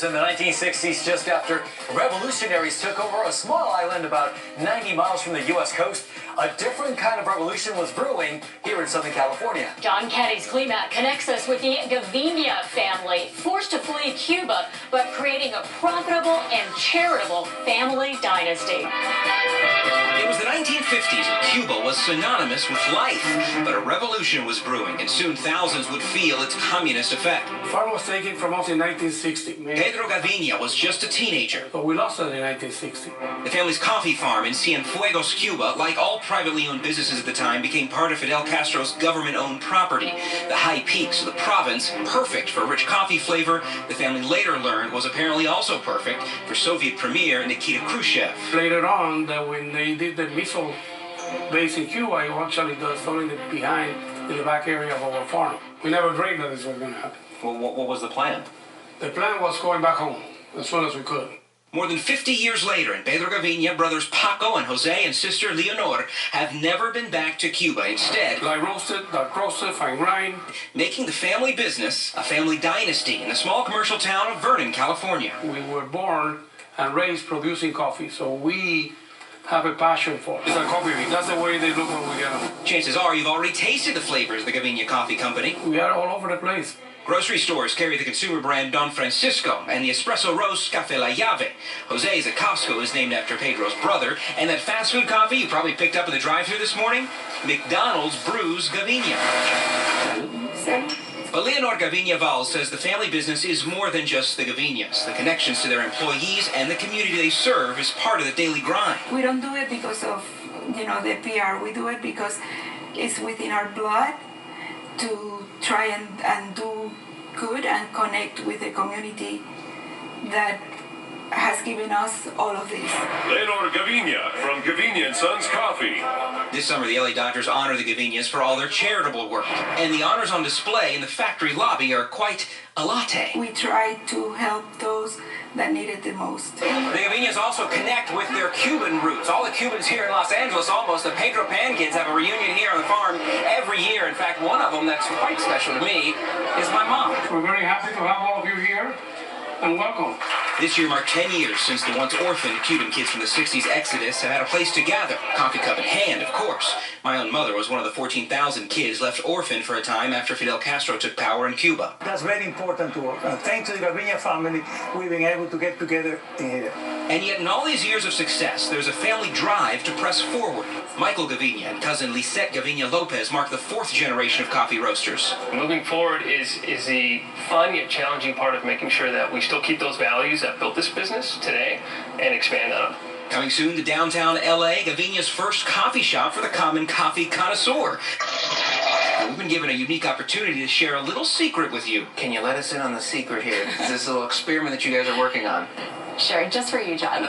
In the 1960s, just after revolutionaries took over a small island about 90 miles from the U.S. coast, a different kind of revolution was brewing here in Southern California. John Caddy's Klimak connects us with the Gaviña family, forced to flee Cuba, but creating a profitable and charitable family dynasty. It was the 1950s, and Cuba was synonymous with life, but a revolution was brewing, and soon thousands would feel its communist effect. The farm was taken from us in 1960. Pedro Gaviña was just a teenager. But we lost it in 1960. The family's coffee farm in Cienfuegos, Cuba, like all privately owned businesses at the time, became part of Fidel Castro's government-owned property. The high peaks of the province, perfect for rich coffee flavor, the family later learned was apparently also perfect for Soviet Premier Nikita Khrushchev. Later on, that when they did the missile base in Cuba, it actually totally behind in the back area of our farm. We never dreamed that this was going to happen. Well, what was the plan? The plan was going back home as soon as we could. More than 50 years later, in Pedro Gaviña, brothers Paco and Jose and sister Leonor have never been back to Cuba. Instead, Light roasted, dark roasted, fine grind. Making the family business a family dynasty in the small commercial town of Vernon, California. We were born and raised producing coffee, so we have a passion for it. It's a coffee bean. That's the way they look when we get them. Chances are you've already tasted the flavors of the Gaviña Coffee Company. We are all over the place. Grocery stores carry the consumer brand Don Francisco and the espresso roast Café La Llave. Jose's at Costco is named after Pedro's brother, and that fast food coffee you probably picked up in the drive-thru this morning, McDonald's brews Gaviña. But Leonor Gaviña Val says the family business is more than just the Gaviñas. The connections to their employees and the community they serve is part of the daily grind. We don't do it because of, the PR. We do it because it's within our blood to try and do good and connect with the community that has given us all of this. Leonor Gaviña from Gaviña & Sons Coffee. This summer, the LA Dodgers honor the Gaviñas for all their charitable work. And the honors on display in the factory lobby are quite a latte. We try to help those that need it the most. The Gaviñas also connect with their Cuban roots. All the Cubans here in Los Angeles, almost the Pedro Pan kids, have a reunion here on the farm every year. In fact, one of them that's quite special to me is my mom. We're very happy to have all of you here, and welcome. This year marked 10 years since the once orphaned Cuban kids from the 60s exodus have had a place to gather, coffee cup in hand, of course. My own mother was one of the 14,000 kids left orphaned for a time after Fidel Castro took power in Cuba. That's very important to us. Thanks to the Gaviña family, we've been able to get together here. And yet, in all these years of success, there's a family drive to press forward. Michael Gaviña and cousin Lisette Gaviña Lopez mark the fourth generation of coffee roasters. Moving forward is the fun yet challenging part of making sure that we still keep those values that built this business today and expand on them. Coming soon to downtown LA, Gaviña's first coffee shop for the common coffee connoisseur. And we've been given a unique opportunity to share a little secret with you. Can you let us in on the secret here? This little experiment that you guys are working on. Sure, just for you, John.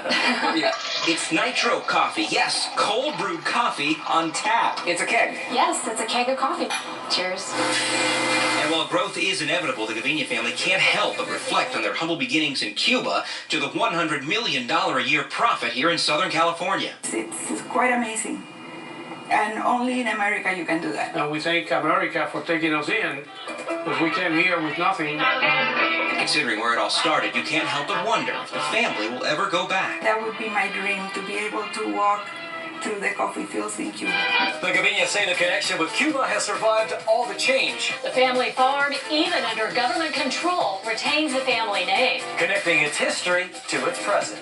Yeah. It's nitro coffee. Yes, cold brewed coffee on tap. It's a keg. Yes, it's a keg of coffee. Cheers. And while growth is inevitable, the Gaviña family can't help but reflect on their humble beginnings in Cuba to the $100 million a year profit here in Southern California. It's quite amazing. And only in America you can do that. And we thank America for taking us in, because we came here with nothing. Considering where it all started, you can't help but wonder if the family will ever go back. That would be my dream, to be able to walk through the coffee fields in Cuba. The Gaviñas say the connection with Cuba has survived all the change. The family farm, even under government control, retains the family name, Connecting its history to its present.